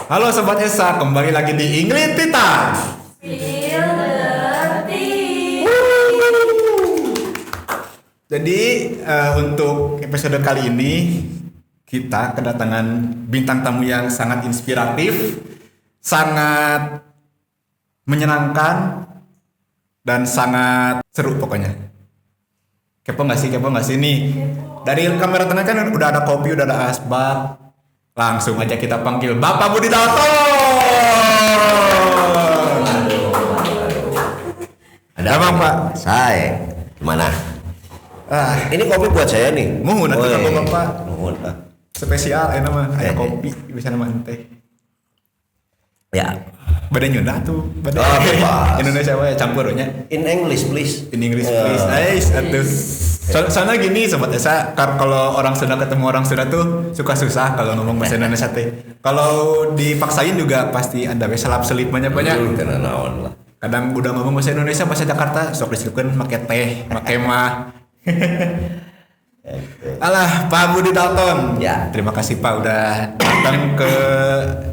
Halo Sobat Esa, kembali lagi di Ingrid Pita. Spill the tea. Jadi untuk episode kali ini kita kedatangan bintang tamu yang sangat inspiratif, sangat menyenangkan, dan sangat seru pokoknya. Kepo nggak sih nih? Dari kamera tengah kan udah ada kopi, udah ada asbak. Langsung aja kita panggil Bapak Budi Dalton. Ada Abang, Pak. Saya gimana? Ini kopi buat saya nih. Muhun atuh ka Bapak. Muhun. Spesial nama aya kopi bisa nama teh. Ya. Bade Nyunda tuh, bade bebas. Indonesia wae campurnya. In English please. In English please. Ais atuh. Soalnya gini Sobat Esa, kalau orang Sunda ketemu orang Sunda tuh suka susah kalau ngomong bahasa Indonesia teh. Kalau dipaksain juga pasti ada selap-selip banyak. Karena naon lah. Kadang udah ngomong bahasa Indonesia bahasa Jakarta sok diselipkeun make teh, make mah. Alah, Pak Budi Dalton. Ya. Terima kasih Pak udah datang ke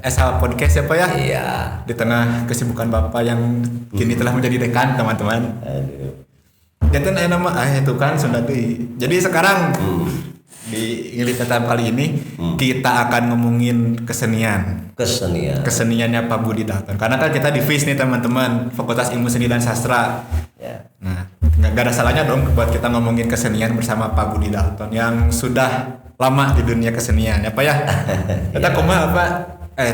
SH Podcast ya Pak ya. Iya. Di tengah kesibukan Bapak yang kini telah menjadi dekan teman-teman. Aduh. Jantan nama itu kan Sunda deui. Jadi sekarang di Ingrid Pita kali ini kita akan ngomongin kesenian. Keseniannya Pak Budi Dalton. Karena kan kita di FIS nih teman-teman, Fakultas Ilmu Seni dan Sastra. Ya. Nah, nggak ada salahnya dong buat kita ngomongin kesenian bersama Pak Budi Dalton yang sudah lama di dunia kesenian ya Pak ya. Kita kumaha Pak?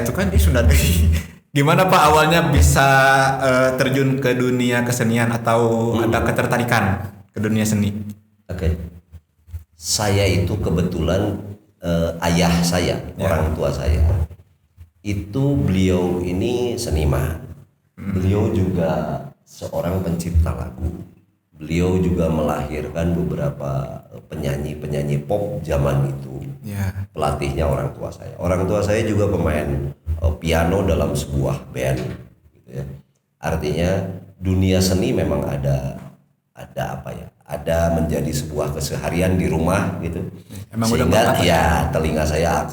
Itu kan di Sunda deui. Gimana Pak awalnya bisa terjun ke dunia kesenian atau ada ketertarikan ke dunia seni? Oke. Saya itu kebetulan ayah saya, orang tua saya. Itu beliau ini seniman. Beliau juga seorang pencipta lagu. Beliau juga melahirkan beberapa penyanyi pop zaman itu. Ya. Pelatihnya orang tua saya. Orang tua saya juga pemain piano dalam sebuah band, gitu ya. Artinya dunia seni memang ada apa ya? Ada menjadi sebuah keseharian di rumah gitu. Emang sehingga ya telinga saya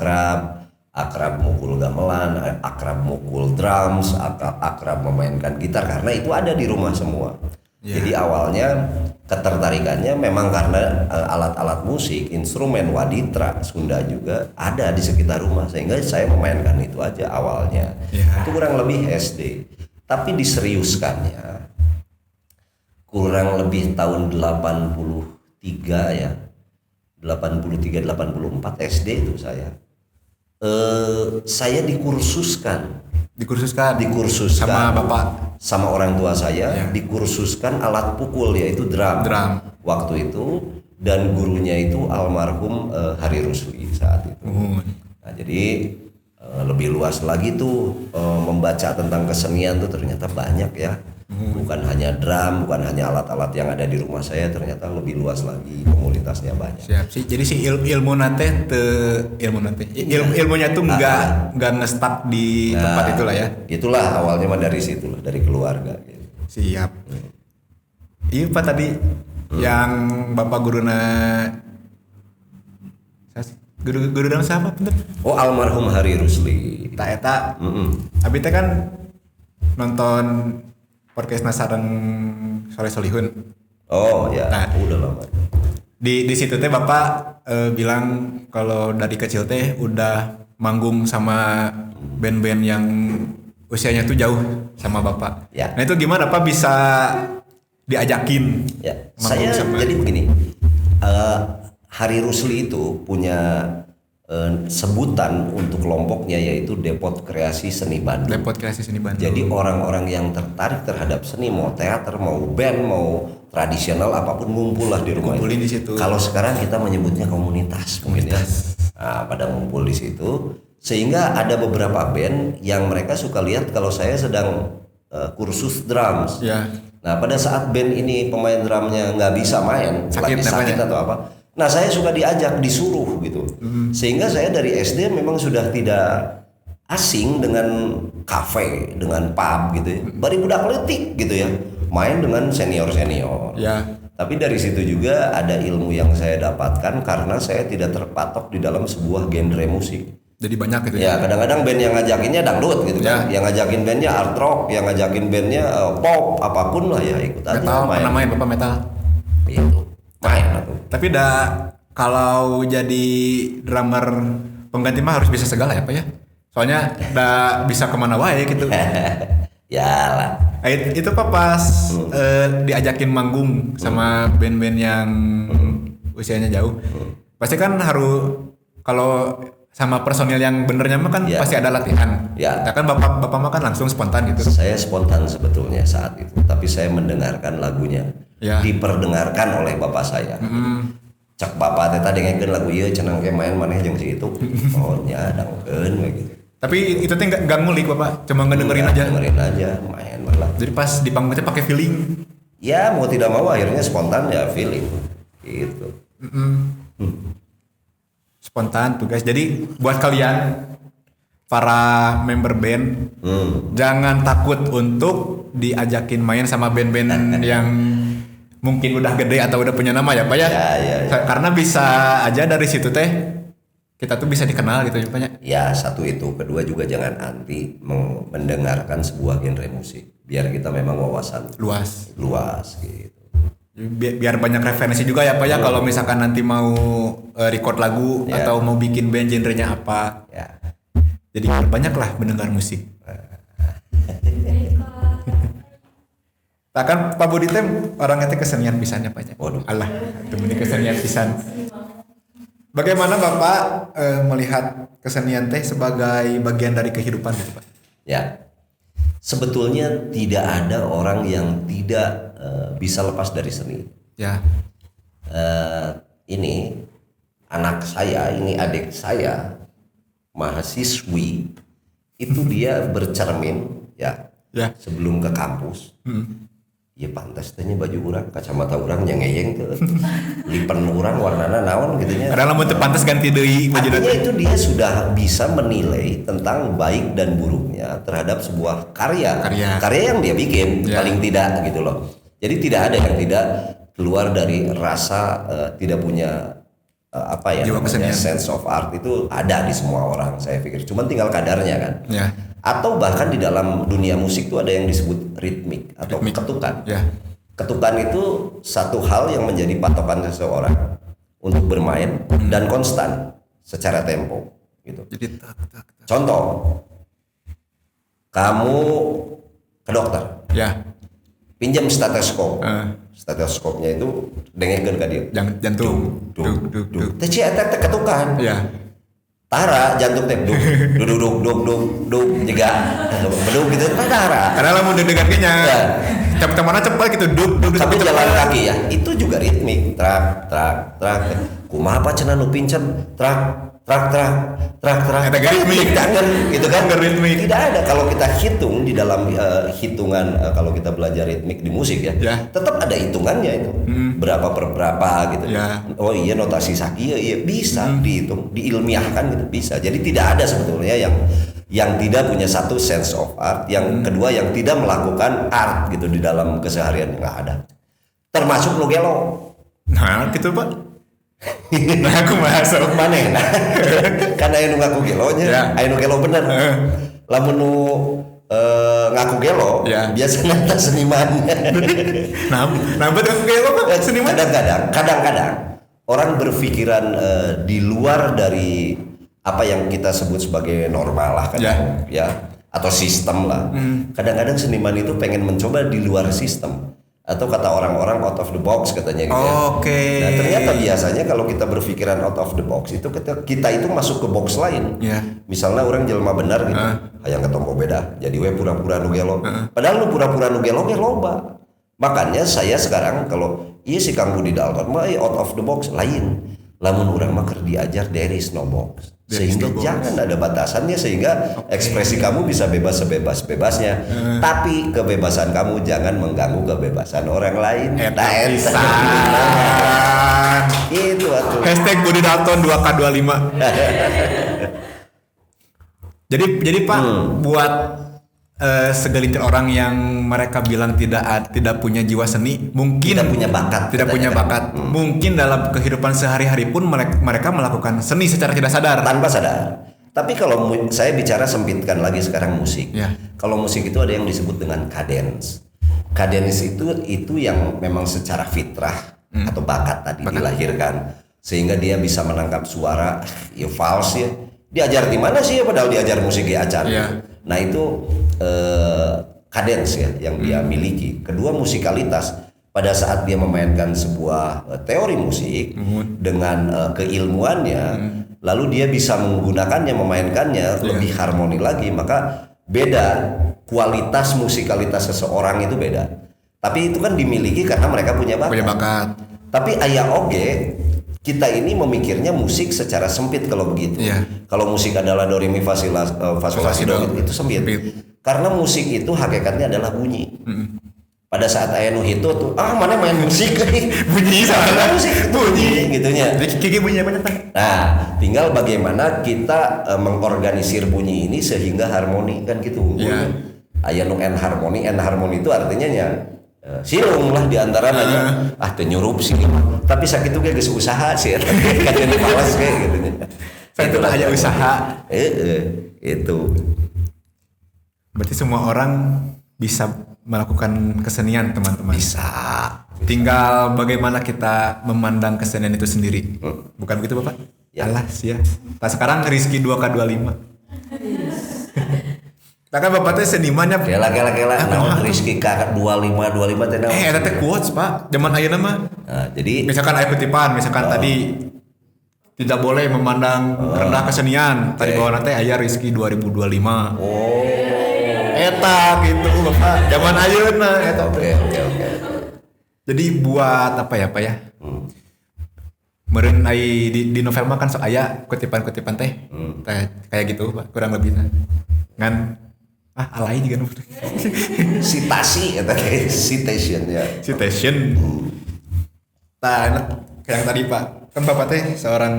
akrab mukul gamelan, akrab mukul drums, akrab memainkan gitar karena itu ada di rumah semua. Yeah. Jadi awalnya ketertarikannya memang karena alat-alat musik, instrumen waditra Sunda juga ada di sekitar rumah sehingga saya memainkan itu aja awalnya. Yeah. Itu kurang lebih SD. Tapi diseriuskannya kurang lebih tahun 83 ya. 83 84 SD itu saya. Saya dikursuskan sama Bapak, sama orang tua saya, ya. Dikursuskan alat pukul yaitu drum waktu itu, dan gurunya itu almarhum Hari Rusli saat itu. Nah, jadi lebih luas lagi tuh membaca tentang kesenian tuh ternyata banyak ya. Bukan hanya drum, bukan hanya alat-alat yang ada di rumah saya, ternyata lebih luas lagi, komunitasnya banyak. Siap sih. Jadi si ilmunya tuh nggak ngestak di tempat itulah ya. Itu,lah awalnya mah dari situ lah, dari keluarga gitu. Siap. Iya Pak tadi yang Bapak guruna guru dalam siapa bener? Oh, almarhum Hari Rusli. Tak eta. Abi teh kan nonton podcast sareng Soleh Solihun. Oh ya, nah, udah lama. Di situ teh Bapak bilang kalau dari kecil teh udah manggung sama band-band yang usianya tuh jauh sama Bapak. Ya. Nah itu gimana Pak bisa diajakin? Ya, saya jadi begini. Hari Rusli itu punya sebutan untuk kelompoknya yaitu Depot Kreasi Seni Bandung. Jadi orang-orang yang tertarik terhadap seni, mau teater, mau band, mau tradisional apapun ngumpul lah di rumah itu. Di situ. Kalau sekarang kita menyebutnya komunitas. Nah, pada ngumpul di situ, sehingga ada beberapa band yang mereka suka lihat kalau saya sedang kursus drums. Ya. Nah, pada saat band ini pemain drumnya nggak bisa main, lagi sakit atau apa. Nah, saya suka diajak, disuruh gitu. Sehingga saya dari SD memang sudah tidak asing dengan kafe, dengan pub gitu ya. Bari budak letik gitu ya. Main dengan senior-senior. Ya. Tapi dari situ juga ada ilmu yang saya dapatkan karena saya tidak terpatok di dalam sebuah genre musik. Jadi banyak gitu Ya kadang-kadang band yang ngajakinnya dangdut gitu kan, yang ngajakin bandnya art rock, yang ngajakin bandnya pop, apapun lah ya ikut aja. Metal, main. namanya Bapak metal. Itu main tuh. Tapi kalau jadi drummer pengganti mah harus bisa segala ya Pak ya. Soalnya bisa kemana wae gitu. Ya lah. Itu Pak pas diajakin manggung sama band-band yang usianya jauh. Pasti kan harus kalau sama personil yang benernya mah kan pasti ada latihan. Ya. Nah, kan bapak mah kan langsung spontan gitu. Saya spontan sebetulnya saat itu, tapi saya mendengarkan lagunya, diperdengarkan oleh bapak saya. Cak bapak teh tadi dengekeun lagu ieu cenah ge main maneh jeung si itu. Oh nya dangkeun gitu. Tapi itu teh enggak ngulik bapak, cuma ngedengerin aja. Dengerin aja, main malah. Jadi pas di panggung teh pakai feeling. Ya mau tidak mau akhirnya spontan ya feeling gitu. Spontan tuh guys. Jadi buat kalian para member band jangan takut untuk diajakin main sama band-band yang mungkin udah gede atau udah punya nama ya Pak ya. Ya. Karena bisa aja dari situ teh kita tuh bisa dikenal gitu ya Pak ya. Ya satu itu, kedua juga jangan anti mendengarkan sebuah genre musik. Biar kita memang wawasan luas gitu. Biar banyak referensi juga ya Pak ya kalau misalkan nanti mau record lagu atau mau bikin band genrenya apa. Ya. Jadi banyak lah mendengar musik. Nah kan Pak Budi teh orangnya teh kesenian pisannya Pak ya. Waduh. Allah, temen kesenian pisan. Bagaimana Bapak melihat kesenian teh sebagai bagian dari kehidupan gitu Pak? Ya. Sebetulnya tidak ada orang yang tidak bisa lepas dari seni. Ya. Ini anak saya, ini adik saya, mahasiswi, itu dia bercermin ya. Sebelum ke kampus. Ya pantas tanya baju urang, kacamata urang yang ngeyeng tuh, lipen urang warnana naon gitunya. Karena lamun teu pantas ganti deui baju. Artinya itu dia sudah bisa menilai tentang baik dan buruknya terhadap sebuah karya yang dia bikin paling tidak gitu loh. Jadi tidak ada yang tidak keluar dari rasa tidak punya sense of art itu ada di semua orang saya pikir. Cuman tinggal kadarnya kan. Ya. Atau bahkan di dalam dunia musik itu ada yang disebut ritmik atau ketukan. Ya. Ketukan itu satu hal yang menjadi patokan seseorang untuk bermain dan konstan secara tempo gitu. Jadi contoh, kamu ke dokter. Ya. Pinjam stetoskop. Stetoskopnya itu dengekeun ka dieu. Jantung. Teh eta teh ketukan. Ya. Tara jantung teh duk juga beduk gitu tara. Karena lamun dengarnya mana cepat gitu duk tapi jalan kaki ya itu juga ritmik trak kumaha apa cenah nu pincen trak ada ritmik gitu kan ritmik. Tidak ada kalau kita hitung di dalam hitungan kalau kita belajar ritmik di musik ya tetap ada hitungannya itu berapa per berapa gitu. Oh iya notasi sakieu iya bisa dihitung diilmiahkan gitu bisa. Jadi tidak ada sebetulnya yang tidak punya satu sense of art, yang kedua yang tidak melakukan art gitu di dalam keseharian nggak ada. Termasuk nu gelo. Nah, gitu Pak. Nah aku masuk mana nah. Karena anu ngaku gelonya anu gelo bener lamun nu ngaku gelo biasanya tak seniman nambah ngaku gelo Pak seniman kadang-kadang orang berpikiran di luar dari apa yang kita sebut sebagai normal lah kadang ya atau sistem lah kadang-kadang seniman itu pengen mencoba di luar sistem atau kata orang-orang out of the box katanya gitu Nah ternyata biasanya kalau kita berpikiran out of the box itu kita itu masuk ke box lain. Misalnya orang jelema benar gitu, hayang ketompo beda, jadi we pura-pura nu gelo. Padahal lu pura-pura nu gelo ge loba. Makanya saya sekarang kalau iya si Kang Budi Dalton mah out of the box lain. Lamun urang mah keur diajar there is no box. Sehingga jangan ada batasannya sehingga ekspresi kamu bisa bebas sebebas-bebasnya. Tapi kebebasan kamu jangan mengganggu kebebasan orang lain. Itu atuh. Hashtag Budi Dalton 2K25. Jadi Pak buat segelintir orang yang mereka bilang tidak punya jiwa seni, mungkin tidak punya bakat, mungkin dalam kehidupan sehari-hari pun mereka melakukan seni secara tidak sadar, Tapi kalau saya bicara sempitkan lagi sekarang musik. Ya. Kalau musik itu ada yang disebut dengan cadence. Cadence itu yang memang secara fitrah atau bakat tadi dilahirkan sehingga dia bisa menangkap suara ya fals ya. Diajar di mana sih ya padahal diajar musik ya acar. Ya. Nah itu cadence ya yang dia miliki. Kedua musikalitas pada saat dia memainkan sebuah teori musik dengan keilmuannya lalu dia bisa menggunakannya memainkannya lebih harmoni lagi maka beda kualitas musikalitas seseorang itu beda. Tapi itu kan dimiliki karena mereka punya bakat. Tapi aya oge kita ini memikirnya musik secara sempit kalau begitu. Kalau musik adalah do re mi fa si la do itu sempit. Karena musik itu hakikatnya adalah bunyi. Pada saat aya nu hitu tuh mana main musik bunyi sama musik bunyi gitunya. Kiki bunyi apa nyata? Nah, tinggal bagaimana kita mengorganisir bunyi ini sehingga harmoni kan gitu. Aya nu enharmoni itu artinya nya silung lah diantaranya teu nyurup sih tapi sakitu ge geus usaha sih kajian malas kayak gitu nya. Itu aya usaha. Itu. Berarti semua orang bisa melakukan kesenian teman-teman. Bisa. Tinggal bagaimana kita memandang kesenian itu sendiri. Bukan begitu Bapak? Ya. Alas ya. Nah sekarang Rizky 2K25. Nah kan Bapak teh senimannya. Kela. Naon Rizky K25 teh naon? Eta teh quotes Pak. Zaman ayeuna mah. Nah, jadi misalkan aya kutipan, tadi tidak boleh memandang rendah kesenian. Tadi bawaan teh aya Rizky 2025. Eta gitu Bapak. Zaman ayeuna eta. Oke. Jadi buat apa ya Pak ya? Meureun ai di novel mah kan sok aya kutipan-kutipan teh. Kayak gitu Pak, kurang lebih. Ngan alay juga citasi eta citation ya. Citation. Kayak yang tadi Pak, kan Bapak teh seorang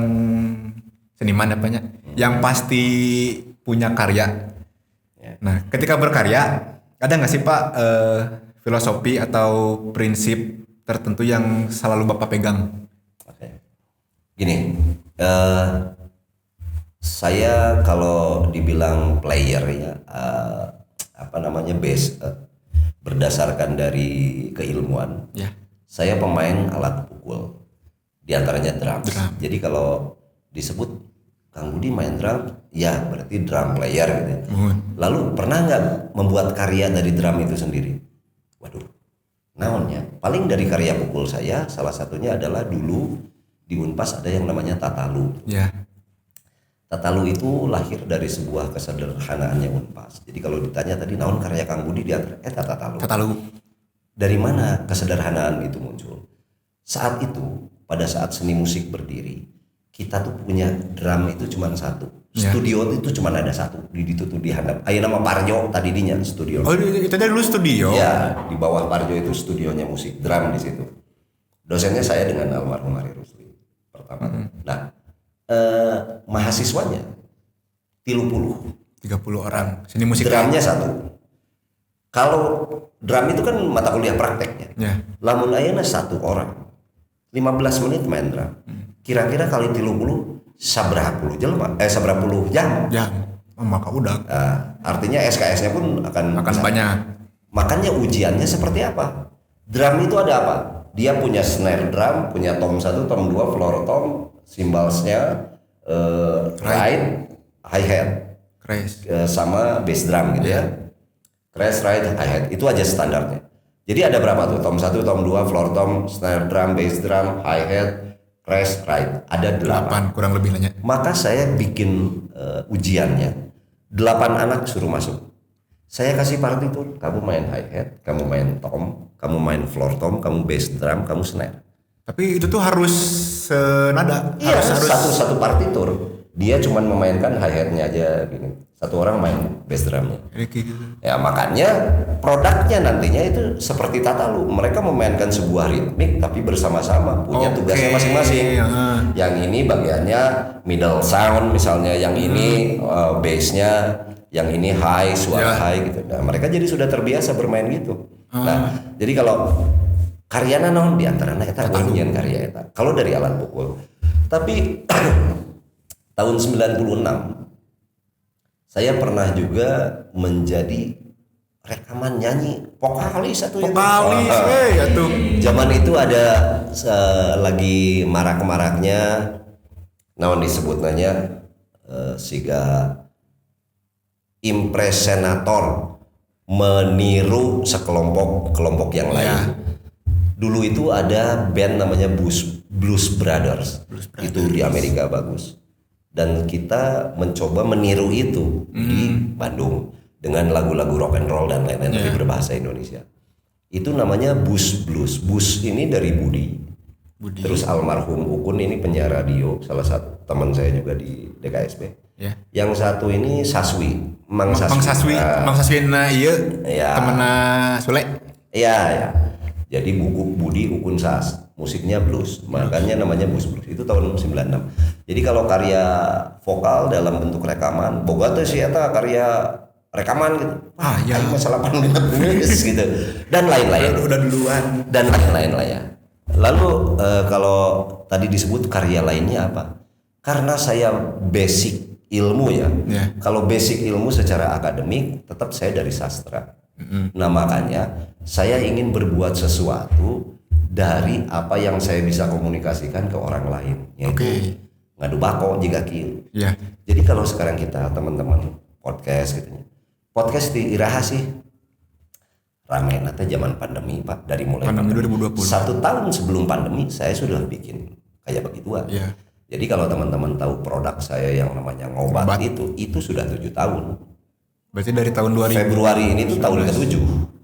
seniman apanya yang pasti punya karya. Nah, ketika berkarya ada nggak sih Pak filosofi atau prinsip tertentu yang selalu Bapak pegang? Oke. Gini, saya kalau dibilang player ya, base berdasarkan dari keilmuan. Saya pemain alat pukul, diantaranya drum. Jadi kalau disebut Kang Budi main drum, ya berarti drum player gitu. Lalu pernah nggak membuat karya dari drum itu sendiri? Waduh, naonnya? Paling dari karya pukul saya, salah satunya adalah dulu di Unpas ada yang namanya tatalu. Tatalu itu lahir dari sebuah kesederhanaannya Unpas. Jadi kalau ditanya tadi naon karya Kang Budi di antara tatalu. Dari mana kesederhanaan itu muncul? Saat itu, pada saat seni musik berdiri, kita tuh punya drum itu cuma satu. Studio itu cuma ada satu di tuh di handap. Aya nama Parjo tadi dinya studio. Oh, itu dari dulu studio. Ya, di bawah Parjo itu studionya musik drum di situ. Dosennya saya dengan almarhum Hari Rusli pertama. Nah, mahasiswanya 30 orang. Seni musik drumnya satu. Kalau drum itu kan mata kuliah prakteknya. Lamun ayeuna satu orang 15 menit main drum. Kira-kira kali 30 sabrah puluh jam. Maka udah. Artinya SKS-nya pun akan banyak. Makanya ujiannya seperti apa? Drum itu ada apa? Dia punya snare drum, punya tom 1, tom 2, floor tom, cymbals-nya, ride, hi-hat, sama bass drum gitu ya. Crash, ride, hi-hat, itu aja standarnya. Jadi ada berapa tuh? Tom 1, tom 2, floor tom, snare drum, bass drum, hi-hat, crash, ride. Ada 8 kurang lebih banyak. Maka saya bikin ujiannya 8 anak suruh masuk. Saya kasih partitur, kamu main hi-hat, kamu main tom, kamu main floor tom, kamu bass drum, kamu snare. Tapi itu tuh harus senada. Iya, satu partitur. Dia cuma memainkan hi-hatnya aja gini. Satu orang main bass drumnya. Ya makanya produknya nantinya itu seperti tatalu. Mereka memainkan sebuah ritmik tapi bersama-sama punya tugasnya masing-masing. Yang ini bagiannya middle sound misalnya, yang ini bassnya, yang ini high, suara high gitu. Nah mereka jadi sudah terbiasa bermain gitu. Nah jadi kalau karyana naon diantaranya eta nyanyian karya eta. Kalau dari alat pukul. Tapi tahun 96 Saya pernah juga menjadi rekaman nyanyi vokalis atau Vokalis, tuh. Zaman itu ada lagi marak-maraknya, naon disebutnya siga impresator meniru kelompok yang lain. Dulu itu ada band namanya Blues Brothers. Itu di Amerika bagus. Dan kita mencoba meniru itu di Bandung dengan lagu-lagu rock and roll dan lain-lain tapi berbahasa Indonesia. Itu namanya Bus Blues. Bus ini dari Budi. Terus almarhum Ukun ini penyiar radio, salah satu teman saya juga di DKSB. Yang satu ini Saswi, Mang Saswi. Mang Saswi temenna Sule. Iya. Jadi buku Budi Ukun Sas, musiknya blues, makanya namanya Bus Blues. Itu tahun 96. Jadi kalau karya vokal dalam bentuk rekaman, boga teh sih eta karya rekaman gitu. Masalah penulis gitu. Dan lain-lain. Udah duluan. Dan lain-lain lah ya. Lalu kalau tadi disebut karya lainnya apa? Karena saya basic ilmu ya. Kalau basic ilmu secara akademik tetap saya dari sastra. Nah makanya saya ingin berbuat sesuatu dari apa yang saya bisa komunikasikan ke orang lain, yaitu ngadu bako jika kieu. Jadi kalau sekarang kita teman-teman podcast gitu, podcast di iraha sih ramai nanti zaman pandemi Pak, dari mulai pandemi 2020. 1 tahun sebelum pandemi saya sudah bikin kayak begituan. Jadi kalau teman-teman tahu produk saya yang namanya ngobat itu sudah 7 tahun. Berarti dari tahun 2000 Februari ini tuh tahun ke-7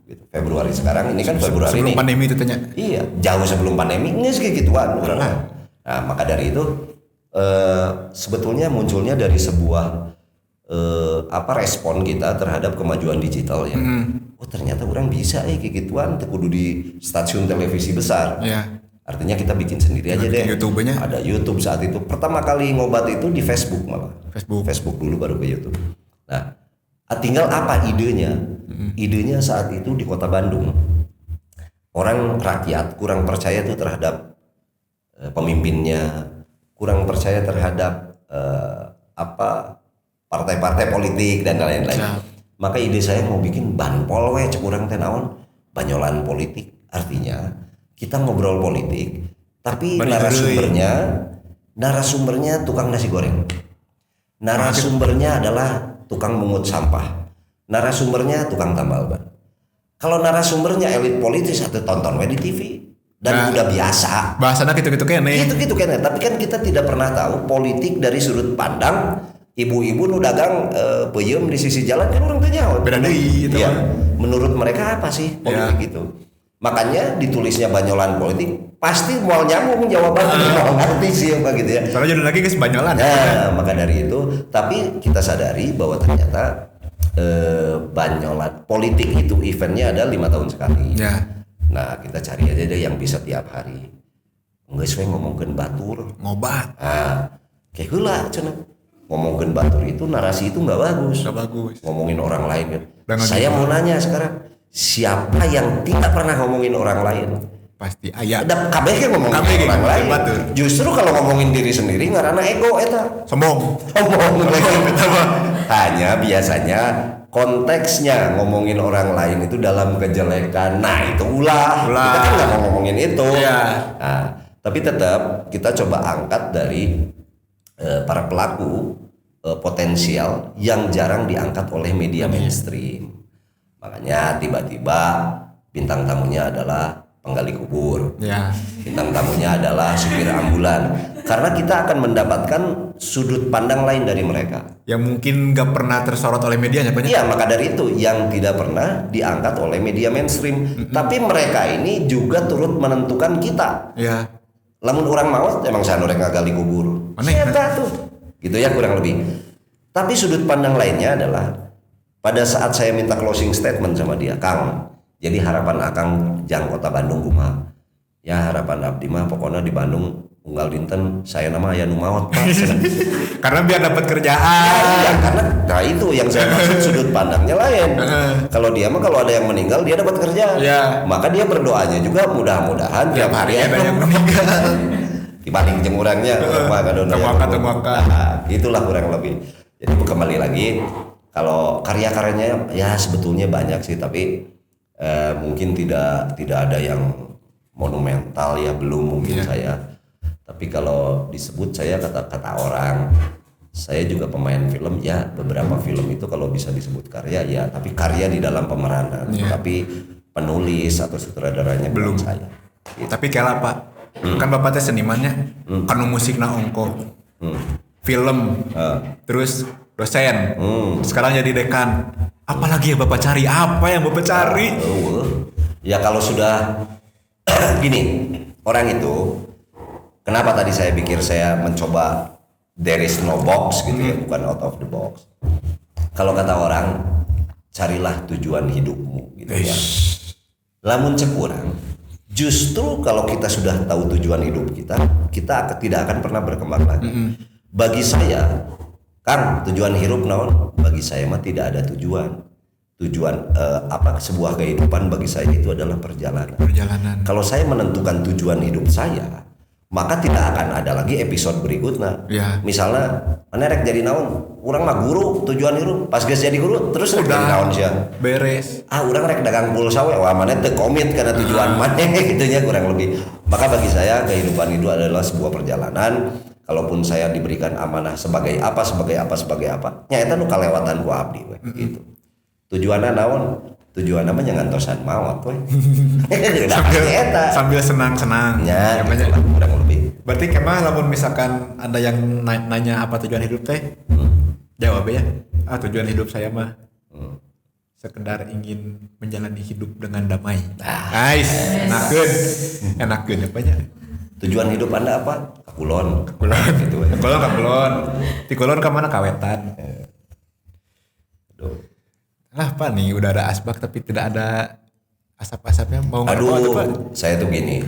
gitu. Februari sekarang ini kan Februari sebelum ini. Pandemi itu tanya. Iya, jauh sebelum pandemi ini kayak gituan. Nah, maka dari itu sebetulnya munculnya dari sebuah respon kita terhadap kemajuan digital ya. Oh, ternyata orang bisa kayak gituan teu kudu di stasiun televisi besar. Artinya kita bikin sendiri aja deh. YouTube-nya. Ada YouTube saat itu. Pertama kali ngobat itu di Facebook malah. Facebook dulu baru ke YouTube. Nah, tinggal apa idenya? Idenya saat itu di Kota Bandung. Orang rakyat kurang percaya tuh terhadap pemimpinnya, kurang percaya terhadap partai-partai politik dan lain-lain. Maka ide saya mau bikin banpol cek urang teh naon? Banyolan politik. Artinya kita ngobrol politik tapi narasumbernya tukang nasi goreng. Narasumbernya adalah tukang mungut sampah. Narasumbernya tukang tambal ban. Kalau narasumbernya elit politis atau tonton di TV dan udah biasa. Bahasanya gitu-gitu kene. Gitu-gitu kene, tapi kan kita tidak pernah tahu politik dari sudut pandang ibu-ibu nu dagang peuyeum di sisi jalan kan orang teh nyaho. Beda deui gitu. Iya. Menurut mereka apa sih politik itu? Makanya ditulisnya banyolan politik pasti mau nyambung jawabannya, mau ngerti sih apa gitu ya. Soalnya jadi lagi guys banyolan. Nah, maka dari itu, tapi kita sadari bahwa ternyata banyolan politik itu eventnya ada 5 tahun sekali. Nah, kita cari aja deh yang bisa tiap hari. Enggak sesuai ngomongkeun batur, ngobat. Nah, kayak heula cenah. Ngomongkeun batur itu narasi itu enggak bagus. Ngomongin orang lain kan. Saya mau nanya sekarang, siapa yang tidak pernah ngomongin orang lain? Pasti aya. Ada kabeh ngomongin orang lain. Justru kalau ngomongin diri sendiri ngaranna ego eta. Sombong eta mah. Hanya biasanya konteksnya ngomongin orang lain itu dalam kejelekan. Nah, itu ulah. Kita kan enggak mau ngomongin itu. Nah, tapi tetap kita coba angkat dari para pelaku potensial yang jarang diangkat oleh media mainstream. Makanya tiba-tiba bintang tamunya adalah penggali kubur, bintang tamunya adalah supir ambulan, karena kita akan mendapatkan sudut pandang lain dari mereka yang mungkin gak pernah tersorot oleh medianya. Iya, maka dari itu yang tidak pernah diangkat oleh media mainstream. Tapi mereka ini juga turut menentukan kita. Lamun orang maut emang saya norek ngagali kubur, siapa tuh gitu ya kurang lebih. Tapi sudut pandang lainnya adalah pada saat saya minta closing statement sama dia, Kang, jadi harapan Akang jang Kota Bandung kumaha? Ya harapan abdi mah pokoknya di Bandung unggal dinten saya nama aya nu maot Pak. Karena biar dapat kerjaan. Ya, karena nah itu yang saya maksud sudut pandangnya lain. Kalau dia mah kalau ada yang meninggal dia dapat kerja. Maka dia berdoanya juga mudah-mudahan tiap hari ada yang meninggal. Dibanding jeung urangnya mah kadona. Itulah kurang lebih. Jadi kembali lagi Kalau karya-karyanya ya sebetulnya banyak sih, tapi mungkin tidak ada yang monumental ya, belum mungkin saya. Tapi kalau disebut saya kata orang, saya juga pemain film ya, beberapa film itu kalau bisa disebut karya ya, tapi karya di dalam pemeranan, tapi penulis atau sutradaranya belum saya. Gitu. Tapi kela Pak, kan Bapak teh senimannya, kanu musikna ongko, film, terus dosen, sekarang jadi dekan. Apalagi yang Bapak cari? Apa yang Bapak cari? Ya kalau sudah gini, orang itu, kenapa tadi saya pikir saya mencoba there is no box gitu ya, bukan out of the box. Kalau kata orang, carilah tujuan hidupmu gitu ya. Lamun cek urang, justru kalau kita sudah tahu tujuan hidup kita tidak akan pernah berkembang lagi. Bagi saya, Kang, tujuan hidup naon? Bagi saya mah tidak ada tujuan. Sebuah kehidupan bagi saya itu adalah perjalanan. Kalau saya menentukan tujuan hidup saya, maka tidak akan ada lagi episode berikutnya. Misalnya mana rek jadi naon, urang mah guru, tujuan hidup pas geus jadi guru terus rek jadi naon sia beres. Urang rek dagang pulsa we, wah mana teu komit karena tujuan mana gitu nya kurang lebih. Maka bagi saya kehidupan itu adalah sebuah perjalanan. Kalaupun saya diberikan amanah sebagai apa, nyaeta nu kalewatan ku abdi we gitu. Tujuanna naon? Tujuanna mah ngantosan maot we. Sambil senang-senang. Ya, kurang lebih. Berarti kemah lamun misalkan ada yang nanya apa tujuan hidup teh? Jawab ya. Tujuan hidup saya mah sekedar ingin menjalani hidup dengan damai. Nice. Enakeun apanya? Tujuan hidup Anda apa? Kakulon gitu. Kakulon. Di kulon ka mana kawetan. Apa nih udah ada asbak tapi tidak ada asap-asapnya mau ngerokok atau Pak? Saya tuh gini.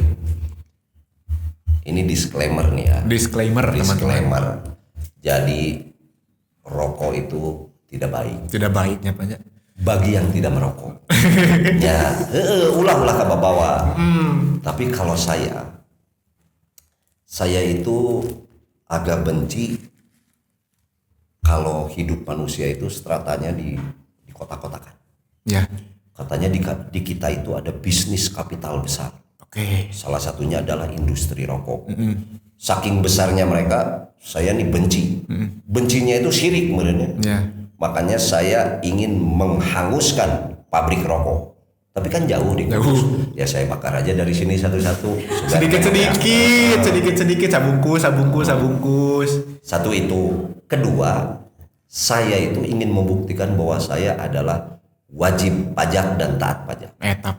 Ini disclaimer nih ya. Disclaimer. Teman-teman. Jadi rokok itu tidak baik. Tidak baiknya Pak. Bagi yang tidak merokok. Ya, ulah ka bawa. Tapi kalau saya itu agak benci kalau hidup manusia itu stratanya di kotak-kotakan. Ya. Katanya di kita itu ada bisnis kapital besar. Oke. Salah satunya adalah industri rokok. Saking besarnya mereka, saya nih benci. Bencinya itu syirik sebenarnya. Ya. Makanya saya ingin menghanguskan pabrik rokok. Tapi kan jauh di Kudus. Ya saya bakar aja dari sini satu-satu. Sedikit, sabungkus. Satu itu. Kedua, saya itu ingin membuktikan bahwa saya adalah wajib pajak dan taat pajak.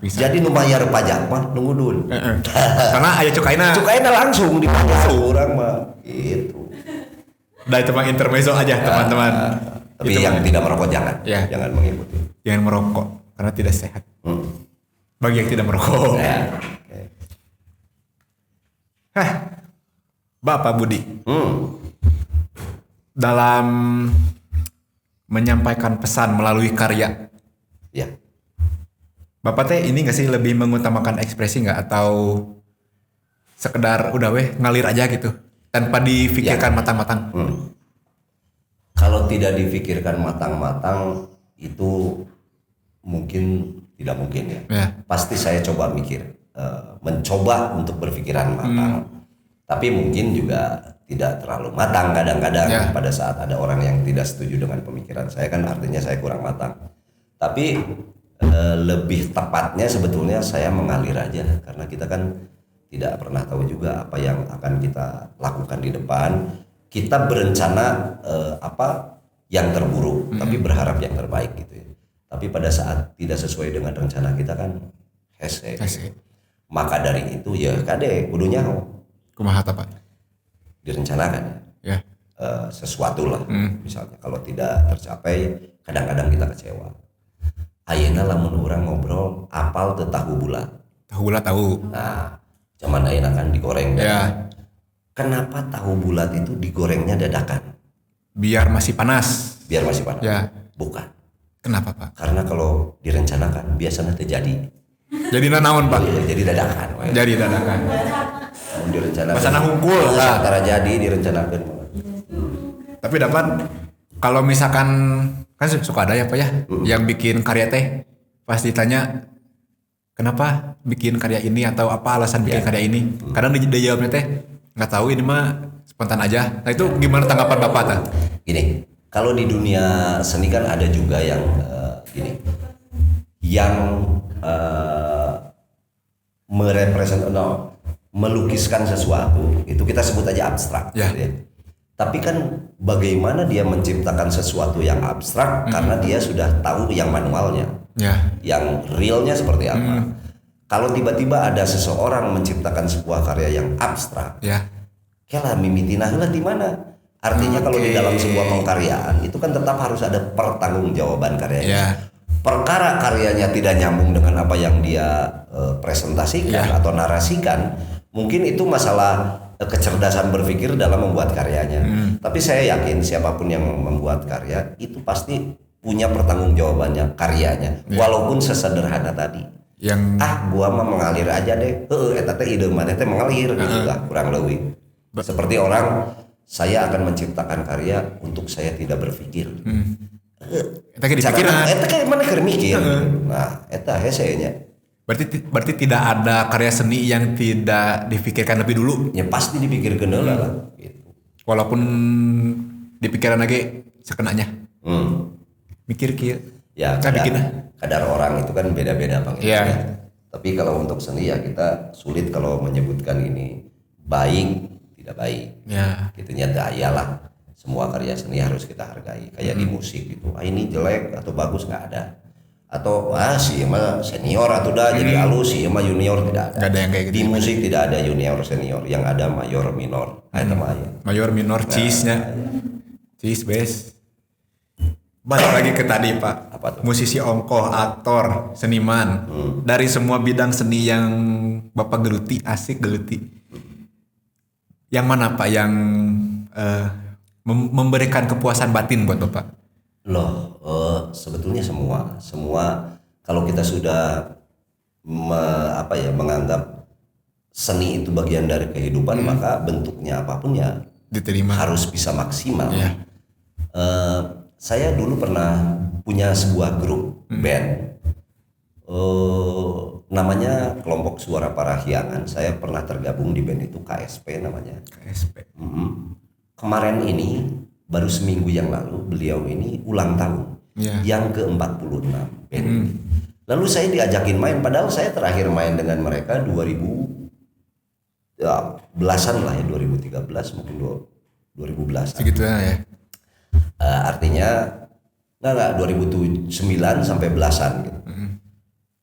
Jadi nu bayar pajak mah nunggu dulu. Karena aya cukaina langsung dibayar orang mah gitu. Dari teman intermezzo aja teman-teman. Tapi gitu yang tidak merokok jangan mengikuti. Jangan merokok karena tidak sehat. Bagi yang tidak merokok. Bapak Budi. Dalam menyampaikan pesan melalui karya. Ya. Bapak teh ini nggak sih lebih mengutamakan ekspresi nggak atau sekedar udah ngalir aja gitu tanpa difikirkan matang-matang? Kalau tidak difikirkan matang-matang itu mungkin tidak mungkin ya. Pasti saya coba mikir, mencoba untuk berpikiran matang. Tapi mungkin juga tidak terlalu matang kadang-kadang pada saat ada orang yang tidak setuju dengan pemikiran saya, kan artinya saya kurang matang. Tapi lebih tepatnya sebetulnya saya mengalir aja, karena kita kan tidak pernah tahu juga apa yang akan kita lakukan di depan. Kita berencana apa yang terburuk, tapi berharap yang terbaik gitu ya. Tapi pada saat tidak sesuai dengan rencana kita kan hese. Maka dari itu ya kade kudunya kumaha Pak? Direncanakan ya. Sesuatu lah. Misalnya kalau tidak tercapai kadang-kadang kita kecewa. Ayeuna lamun orang ngobrol apal teu tahu bulat. Tahu bulat tahu. Nah, cuman ayeuna kan digoreng. Ya. Kenapa tahu bulat itu digorengnya dadakan? Biar masih panas. Ya. Bukan. Kenapa Pak? Karena kalau direncanakan biasanya terjadi. Jadi naon Pak? Jadi dadakan. Jadi dadakan. Direncanakan. Pasana hungkul lah. Antara jadi direncanakan. Tapi dapat kalau misalkan Kan suka ada ya Pak ya, yang bikin karya teh pas ditanya kenapa bikin karya ini atau apa alasan bikin karya ini, kadang dia jawabnya teh nggak tahu, ini mah spontan aja. Nah itu gimana tanggapan Bapak tuh? Gini, kalau di dunia seni kan ada juga yang gini, yang melukiskan sesuatu itu kita sebut aja abstrak. Ya. Gitu ya. Tapi kan bagaimana dia menciptakan sesuatu yang abstrak karena dia sudah tahu yang manualnya, yang realnya seperti apa. Kalau tiba-tiba ada seseorang menciptakan sebuah karya yang abstrak, kela mimitinah lah di mana? Artinya kalau di dalam sebuah pengkaryaan itu kan tetap harus ada pertanggungjawaban karyanya. Perkara karyanya tidak nyambung dengan apa yang dia presentasikan atau narasikan, mungkin itu masalah kecerdasan berpikir dalam membuat karyanya. Tapi saya yakin siapapun yang membuat karya itu pasti punya pertanggungjawabannya karyanya, walaupun sesederhana tadi. Yang gua mah mengalir aja deh. Eta teh ide mana teh mengalir gitu lah kurang lebih. Seperti orang, saya akan menciptakan karya untuk saya tidak berpikir. Eta ge dipikiran. Eta kayak mana keur mikir. Nah, eta hese nya. Berarti tidak ada karya seni yang tidak dipikirkan lebih dulu. Ya pasti dipikirkan dulu lah. Gitu. Walaupun dipikiran lagi sekenanya. Mikir kieu. Ya kadar orang itu kan beda-beda Bang. Tapi kalau untuk seni ya kita sulit kalau menyebutkan ini baik tidak baik. Gitunya daya lah. Semua karya seni harus kita hargai. Kayak di musik gitu. Ini jelek atau bagus nggak ada. Atau si mah senior atau dah jadi halus, si mah junior, tidak ada. Gak ada yang kayak gitu. Di musik tidak ada junior senior, yang ada mayor minor. Mayor minor cheese-nya. Cheese best. Balik lagi ke tadi Pak. Apa tuh? Musisi ongkoh, aktor, seniman. Dari semua bidang seni yang Bapak geluti, asik geluti. Yang mana Pak yang memberikan kepuasan batin buat Bapak? Sebetulnya semua kalau kita sudah menganggap seni itu bagian dari kehidupan, maka bentuknya apapun ya diterima, harus bisa maksimal. Saya dulu pernah punya sebuah grup band, namanya Kelompok Suara Parahyangan. Saya pernah tergabung di band itu, KSP namanya. KSP. Kemarin ini baru seminggu yang lalu beliau ini ulang tahun yang ke-46 band. Lalu saya diajakin main, padahal saya terakhir main dengan mereka 2000 belasan lah ya, 2013 mungkin 2011. Segitu ya. Artinya enggak 2009 sampai belasan gitu.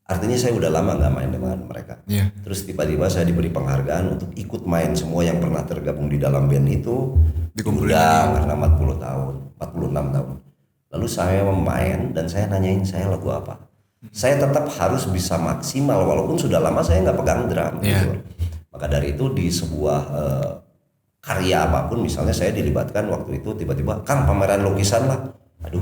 Artinya saya udah lama nggak main dengan mereka. Terus tiba-tiba saya diberi penghargaan untuk ikut main. Semua yang pernah tergabung di dalam band itu diundang karena 46 tahun. Lalu saya main dan saya nanyain saya lagu apa. Saya tetap harus bisa maksimal walaupun sudah lama saya nggak pegang drum. Gitu. Maka dari itu di sebuah karya apapun, misalnya saya dilibatkan waktu itu tiba-tiba Kang pameran lukisan lah. Aduh.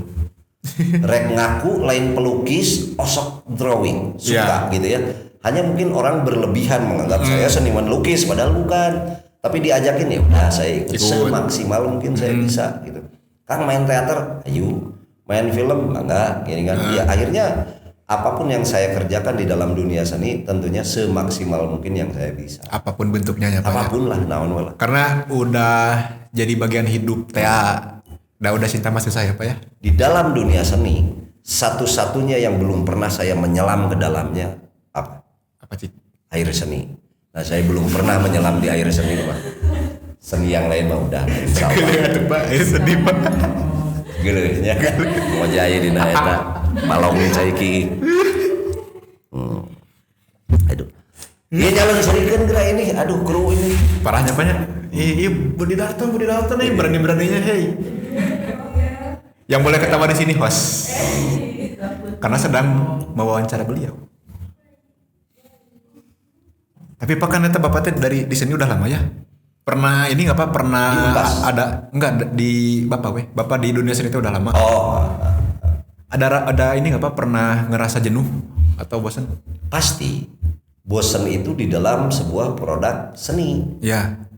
Rek ngaku lain pelukis, osok drawing, suka gitu ya. Hanya mungkin orang berlebihan menganggap saya seniman lukis, padahal bukan. Tapi diajakin ya udah saya ikut semaksimal mungkin saya bisa gitu. Kang main teater, ayo. Main film, enggak, gini kan. Ya akhirnya apapun yang saya kerjakan di dalam dunia seni tentunya semaksimal mungkin yang saya bisa. Apapun bentuknya ya Pak. Apapun lah, naon lah. Karena udah jadi bagian hidup Tea. Udah cinta masih saya Pak ya. Di dalam dunia seni, satu-satunya yang belum pernah saya menyelam ke dalamnya apa? Apa sih? Air seni. Nah saya belum pernah menyelam di air seni Pak. Seni yang lain mah udah. Gede Pak, air seni Pak. Gede nya. Mau jaya di naeta. Palong cai ki. Aduh. Iya jalan serikeun geura ini. Aduh kru ini. Parahnya Pak ya. Iya Budi Dalton nih berani-beraninya hei. Yang boleh ketawa di sini host. Karena sedang mewawancara beliau. Tapi Pak kan Bapak dari di sini udah lama ya. Pernah ini nggak Pak? Pernah ada nggak di Bapak di dunia seni itu udah lama. Ada ini nggak Pak? Pernah ngerasa jenuh atau bosan? Pasti. Bosan itu di dalam sebuah produk seni.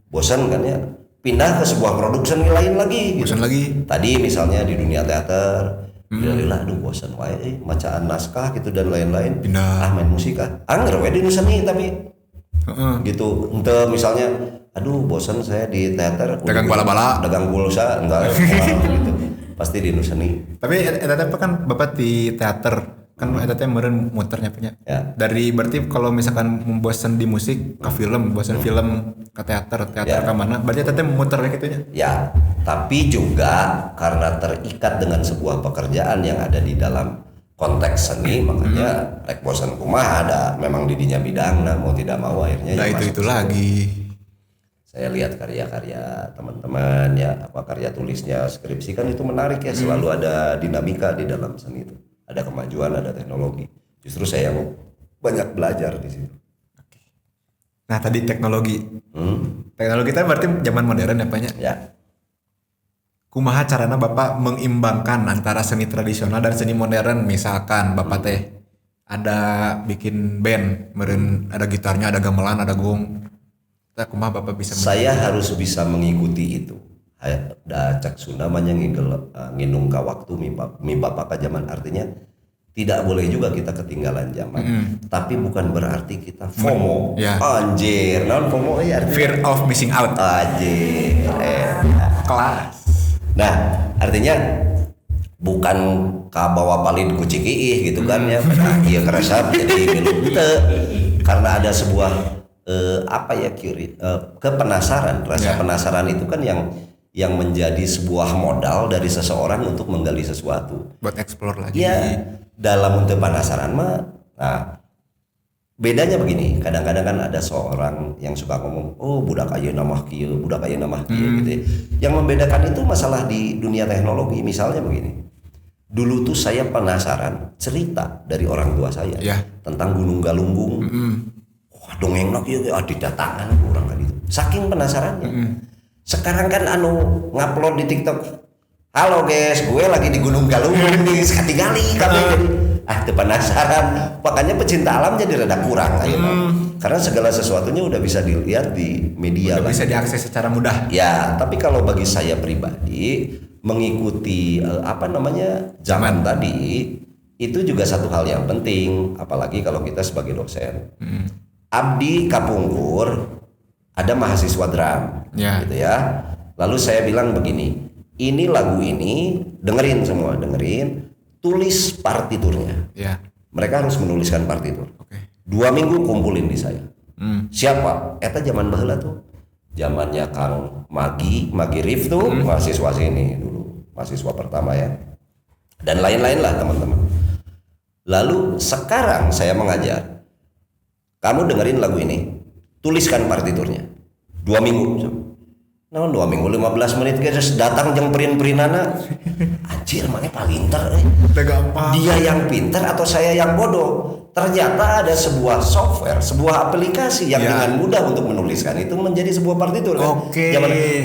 Bosan kan ya. Pindah ke sebuah produk seni lain lagi. Bosan lagi. Tadi misalnya di dunia teater, Gila aduh bosan wae bacaan naskah gitu dan lain-lain. Pindah. Main musik anger we di nu seni tapi gitu. Ente misalnya aduh bosan saya di teater Dagang bala-bala. dagang pulsa enggak gitu. Pasti di nu seni. Tapi eta teh kan Bapak di teater kan eta teh meureun muternya punya. Ya. Dari berarti kalau misalkan bosan di musik ke film, bosan film ke teater ke mana? Berarti eta teh muternya kitunya. Ya, tapi juga karena terikat dengan sebuah pekerjaan yang ada di dalam konteks seni, makanya rek bosan kumaha ada memang didinya bidang, nah mau tidak mau akhirnya Nah ya itu masuk. lagi. Saya lihat karya-karya teman-teman ya, apa karya tulisnya, skripsi kan itu menarik ya, selalu ada dinamika di dalam seni itu. Ada kemajuan, ada teknologi. Justru saya yang banyak belajar di situ. Nah tadi teknologi. Teknologi itu berarti zaman modern ya Pak nya. Ya. Kumaha carana Bapak mengimbangkan antara seni tradisional dan seni modern, misalkan Bapak teh ada bikin band, meureun ada gitarnya, ada gamelan, ada gong. Tah kumaha Bapak bisa Saya harus bisa mengikuti itu. Da cak Sunda mah nginung ka waktu mi bapak ka zaman, artinya tidak boleh juga kita ketinggalan zaman. Tapi bukan berarti kita FOMO. Ya. Anjir, naon FOMO ya artinya? fear of missing out. Anjir. Kelas. Nah, artinya bukan kabawa palid ku cikiih gitu kan ya. Nah, ieu kerasa jadi milu teu. Karena ada sebuah kepenasaran, rasa penasaran itu kan yang menjadi sebuah modal dari seseorang untuk menggali sesuatu. Buat explore lagi. Ya, dalam untuk penasaran mah. Nah, bedanya begini, kadang-kadang kan ada seorang yang suka ngomong, oh budak ayeuna mah kieu, budak ayeuna mah kieu gitu ya. Yang membedakan itu masalah di dunia teknologi. Misalnya begini, dulu tuh saya penasaran cerita dari orang tua saya tentang Gunung Galunggung. Wah, dongengna kieu didatangan urang kan itu. Saking penasarannya. Sekarang kan ngupload di TikTok, halo guys, gue lagi di Gunung Galunggung nih, sekali jadi teu penasaran. Makanya pecinta alam jadi rada kurang karena segala sesuatunya udah bisa dilihat di media, udah bisa diakses secara mudah. Ya, tapi kalau bagi saya pribadi mengikuti zaman tadi itu juga satu hal yang penting, apalagi kalau kita sebagai dosen. Abdi kapungkur ada mahasiswa drum, gitu ya. Lalu saya bilang begini, ini lagu ini dengerin, tulis partiturnya. Mereka harus menuliskan partitur. 2 minggu kumpulin di saya. Siapa? Eta zaman baheula tuh, zamannya Kang Magi Rif tuh, mahasiswa sini dulu, mahasiswa pertama ya, dan lain-lain lah teman-teman. Lalu sekarang saya mengajar, kamu dengerin lagu ini, tuliskan partiturnya 2 minggu. Nah, 2 minggu 15 menit guys datang jeung perin-perinana. Anjir, mana pinter dia yang pinter atau saya yang bodoh? Ternyata ada sebuah software, sebuah aplikasi yang dengan mudah untuk menuliskan itu menjadi sebuah partitur kan.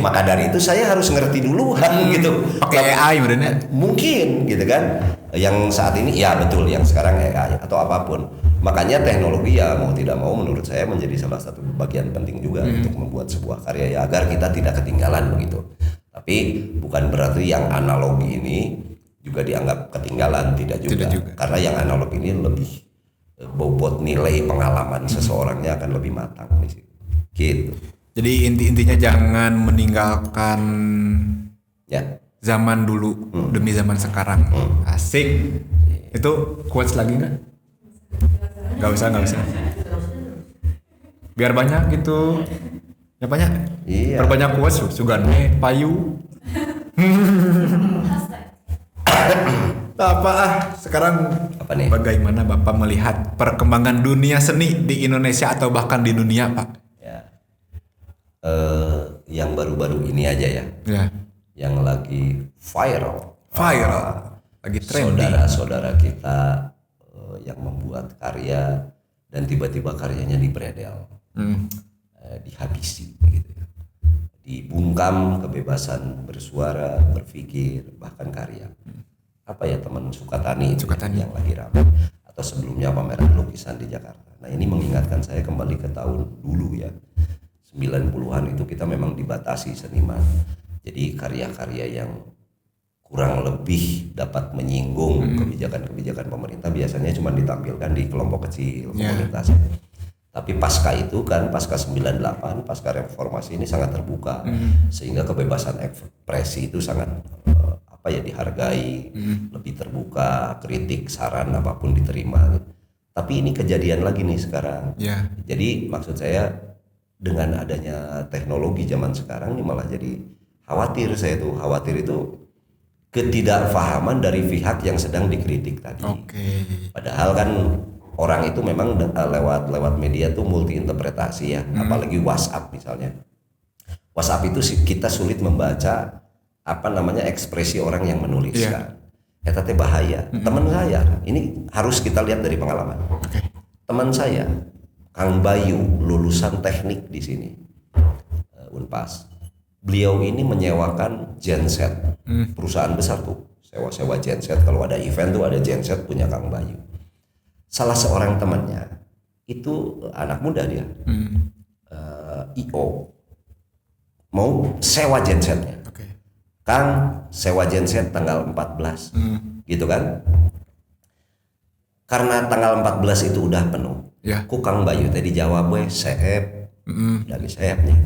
Maka dari itu saya harus ngerti dulu gitu. Pakai AI benernya. Mungkin gitu kan. Yang saat ini ya betul, yang sekarang AI atau apapun. Makanya teknologi ya mau tidak mau menurut saya menjadi salah satu bagian penting juga untuk membuat sebuah karya ya, agar kita tidak ketinggalan begitu. Tapi bukan berarti yang analog ini juga dianggap ketinggalan, tidak juga. Karena yang analog ini lebih bobot nilai pengalaman seseorangnya akan lebih matang di situ. Gitu. Jadi intinya jangan meninggalkan zaman dulu demi zaman sekarang. Asik. Itu quotes lagi nggak? Nggak usah. Biar banyak gitu. Ya banyak. Iya. Perbanyak quotes sugane payu. Sekarang apa nih? Bagaimana Bapak melihat perkembangan dunia seni di Indonesia atau bahkan di dunia, Pak? Ya. Yang baru-baru ini aja ya. Yang lagi viral. Lagi trending. Saudara-saudara kita yang membuat karya dan tiba-tiba karyanya dipredel, dihabisi gitu ya. Dibungkam kebebasan bersuara, berpikir, bahkan karya. Apa ya, teman Sukatani yang lagi ramai, atau sebelumnya pameran lukisan di Jakarta. Nah, ini mengingatkan saya kembali ke tahun dulu ya, 90-an itu kita memang dibatasi seniman. Jadi karya-karya yang kurang lebih dapat menyinggung kebijakan-kebijakan pemerintah biasanya cuma ditampilkan di kelompok kecil komunitas. Tapi pasca itu kan, pasca 98, pasca reformasi ini sangat terbuka, sehingga kebebasan ekspresi itu sangat dihargai, lebih terbuka, kritik, saran apapun diterima. Tapi ini kejadian lagi nih sekarang. Jadi maksud saya dengan adanya teknologi zaman sekarang ini malah jadi khawatir itu ketidakfahaman dari pihak yang sedang dikritik tadi. Padahal kan orang itu memang lewat media tuh multi interpretasi ya, apalagi WhatsApp misalnya. WhatsApp itu kita sulit membaca ekspresi orang yang menuliskan. Eta teh bahaya. Teman saya, ini harus kita lihat dari pengalaman. Teman saya, Kang Bayu, lulusan teknik di sini, Unpas. Beliau ini menyewakan genset, perusahaan besar tuh, sewa genset. Kalau ada event tuh ada genset punya Kang Bayu. Salah seorang temannya itu anak muda dia, IO, mau sewa gensetnya. Kang, sewa genset tanggal 14, gitu kan? Karena tanggal 14 itu udah penuh. Ku Kang Bayu tadi jawab seep, dari seepnya.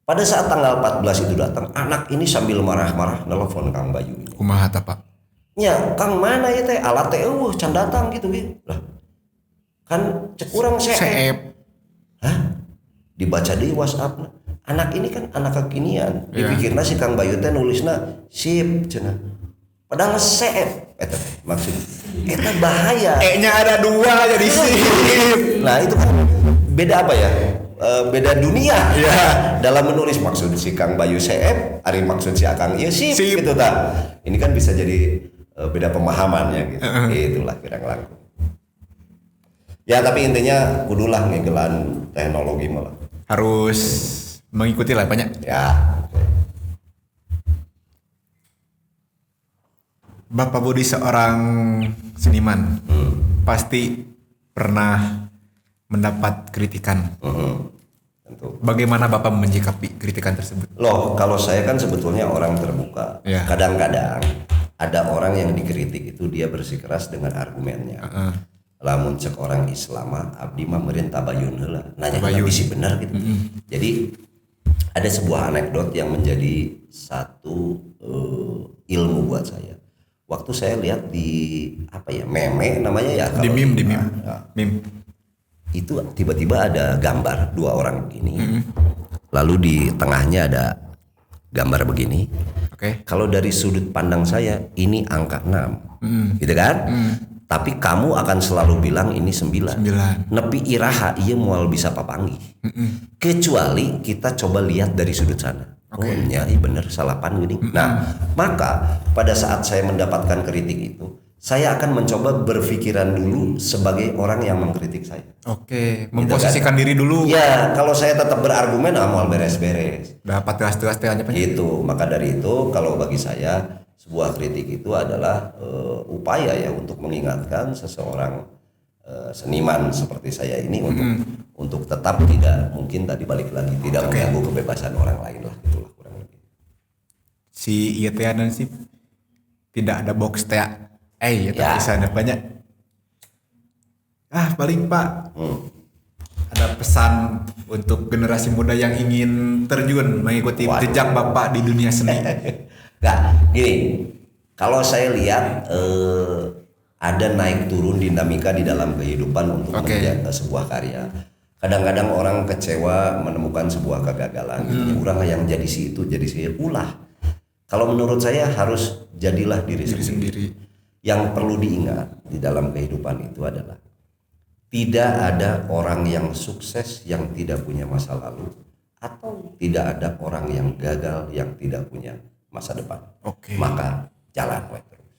Pada saat tanggal 14 itu datang, anak ini sambil marah-marah nelfon Kang Bayu. Kumaha ta Pak? Ya, Kang mana ya teh? Alat teh can datang gitu. Lah, kan cek urang seep. Hah? Dibaca di WhatsApp. Anak ini kan anak kekinian, dipikirna si Kang Bayu teh nulisna sip cenah. Padahal seep eta maksud. Eta bahaya. E-nya ada 2 jadi sip. Nah, itu kan beda apa ya? Beda dunia dalam menulis. Maksud si Kang Bayu seep, ari maksud si Akang ieu sip gitu ta. Ini kan bisa jadi beda pemahamannya gitu. Itulah kirang langkung. Ya, tapi intinya kudulah ngegelan teknologi malah. Harus mengikuti lah banyak. Bapak Budi seorang seniman, pasti pernah mendapat kritikan. Tentu. Bagaimana Bapak menyikapi kritikan tersebut? Loh, kalau saya kan sebetulnya orang terbuka. Kadang-kadang ada orang yang dikritik itu dia bersikeras dengan argumennya. Lamun cek orang Islam abdi mah meureun tabayun heula. Nanya bisi benar gitu. Jadi ada sebuah anekdot yang menjadi satu ilmu buat saya. Waktu saya lihat di meme namanya ya, di meme. Itu tiba-tiba ada gambar 2 orang begini. Lalu di tengahnya ada gambar begini. Kalau dari sudut pandang saya ini angka 6. Gitu kan? Tapi kamu akan selalu bilang ini 9. Nepi iraha ieu moal bisa papanggih. Kecuali kita coba lihat dari sudut sana. Iya bener salapan gini. Nah, maka pada saat saya mendapatkan kritik itu, saya akan mencoba berpikiran dulu sebagai orang yang mengkritik saya. Memposisikan diri dulu. Ya, kalau saya tetap berargumen moal beres-beres. Dapat gas-gas teh aja. Itu, maka dari itu kalau bagi saya sebuah kritik itu adalah upaya ya untuk mengingatkan seseorang seniman seperti saya ini untuk tetap tidak, mungkin tadi balik lagi, tidak mengganggu kebebasan orang lain lah, itulah kurang lebih. Si ieu teh dan si tidak ada box teh. Bisa ada banyak. Paling Pak. Ada pesan untuk generasi muda yang ingin terjun mengikuti jejak Bapak di dunia seni. Gini, kalau saya lihat ada naik turun dinamika di dalam kehidupan untuk menjadi sebuah karya. Kadang-kadang orang kecewa menemukan sebuah kegagalan. Orang yang jadi si itu, jadi si ulah. Kalau menurut saya harus jadilah diri sendiri. Yang perlu diingat di dalam kehidupan itu adalah tidak ada orang yang sukses yang tidak punya masa lalu, atau tidak ada orang yang gagal yang tidak punya masa depan. Maka jalan terus.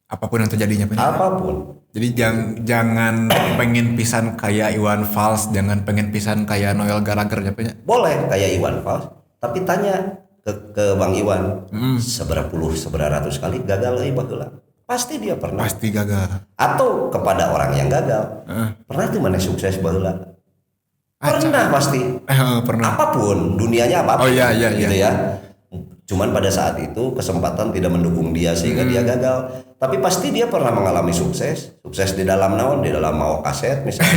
Apapun yang terjadinya. Apapun. Jadi jangan pengen pisan kayak Iwan Fals, jangan pengen pisan kayak Noel Gallagher ya. Boleh kayak Iwan Fals, tapi tanya ke Bang Iwan, seberapa ratus kali gagal baheula. Pasti dia pernah. Pasti gagal. Atau kepada orang yang gagal. Pernah tuh mana sukses baheula? Pernah pasti. Pernah. Apapun, dunianya apapun. Iya. Gitu ya. Cuman pada saat itu kesempatan tidak mendukung dia sehingga dia gagal. Tapi pasti dia pernah mengalami sukses. Sukses di dalam naon, di dalam mau kaset misalnya.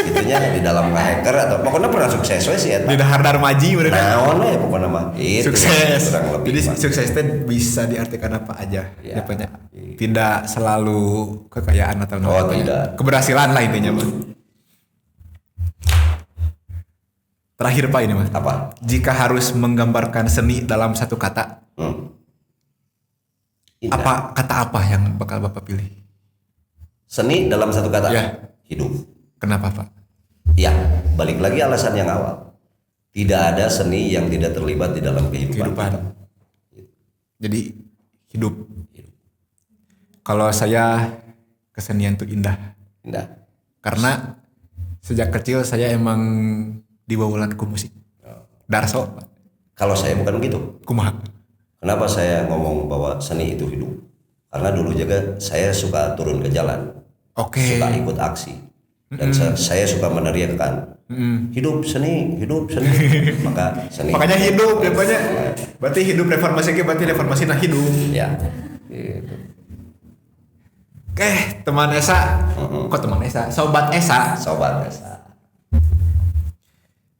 Itunya di dalam hacker atau pokoknya pernah sukses we sih eta. Di dahar darmaji bener. Naon we pokoknya mah. Itu Sukses. kurang lebih Jadi mah. sukses itu bisa diartikan apa aja. Ya. Banyak. Tidak selalu kekayaan atau Oh, tidak. keberhasilan lah intinya mah. Terakhir Pak ini Mas. Apa? Jika harus menggambarkan seni dalam satu kata, Indah. kata apa yang bakal Bapak pilih? Seni dalam satu kata. Ya. Hidup. Kenapa Pak? Ya, balik lagi alasan yang awal. Tidak ada seni yang tidak terlibat di dalam kehidupan kita. Jadi hidup. Kalau saya kesenian itu indah. Indah. Karena sejak kecil saya emang dibawulan ku musik. Darso, Pak. Kalau saya bukan begitu. Kumaha? Kenapa saya ngomong bahwa seni itu hidup? Karena dulu juga saya suka turun ke jalan, Oke. suka ikut aksi, dan saya suka meneriakkan hidup seni, maka seni. Makanya hidup, ya banyak. Berarti hidup reformasi, berarti reformasi nah hidup. Ya, gitu. Oke, teman Esa. Kok teman Esa? Sobat Esa. Sobat Esa.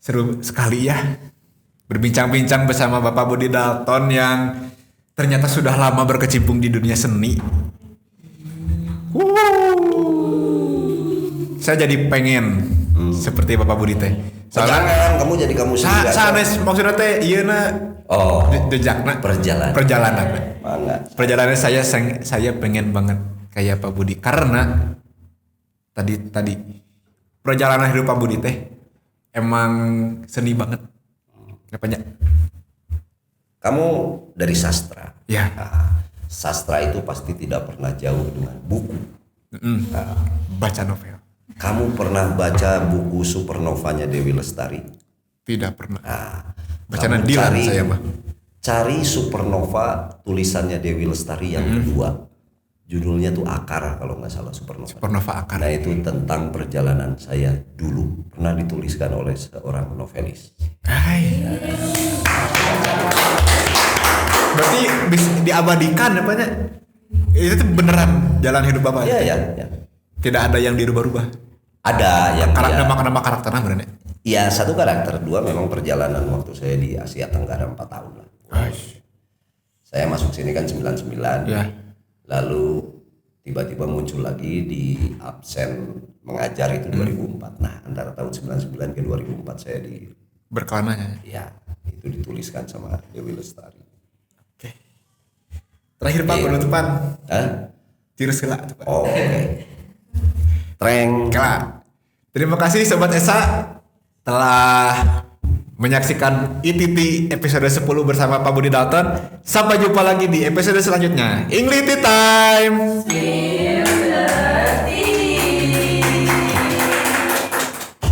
Seru sekali ya berbincang-bincang bersama Bapak Budi Dalton yang ternyata sudah lama berkecimpung di dunia seni. Saya jadi pengen seperti Bapak Budi teh. Jangan kamu jadi kamu sendiri. Sanes maksudnya teh ieu na jejakna perjalanan. Mangga. Perjalanan saya pengen banget kayak Pak Budi karena tadi perjalanan hidup Pak Budi teh emang seni banget. Apanya? Kamu dari sastra. Ya. Nah, sastra itu pasti tidak pernah jauh dengan buku. Baca novel. Kamu pernah baca buku Supernovanya Dewi Lestari? Tidak pernah. Nah, Bacaan kamu Dilan saya mah. Cari Supernova tulisannya Dewi Lestari yang kedua. Judulnya tuh Akar kalau nggak salah Supernova. Supernova Akar. Nah itu tentang perjalanan saya dulu. Pernah dituliskan oleh seorang novelis. Hai. Berarti bisa diabadikan apanya? Itu tuh beneran jalan hidup Bapak. Iya. Tidak ada yang dirubah-rubah. Ada yang Nama karakternya bener. ya satu karakter, dua memang perjalanan waktu saya di Asia Tenggara 4 tahun lah. Saya masuk sini kan 99. Ya. Lalu tiba-tiba muncul lagi di absen mengajar itu 2004. Nah, antara tahun 99 ke 2004 saya di Berkelananya. ya, itu dituliskan sama Dewi Lestari. Oke. Terakhir Pak penutupan. Hah? Tirus heula tuh Pak. Oh, oke. Treng. Kela. Terima kasih Sobat Esa telah menyaksikan ITT episode 10 bersama Pak Budi Dalton. Sampai jumpa lagi di episode selanjutnya. Ingliti time. Spill the tea.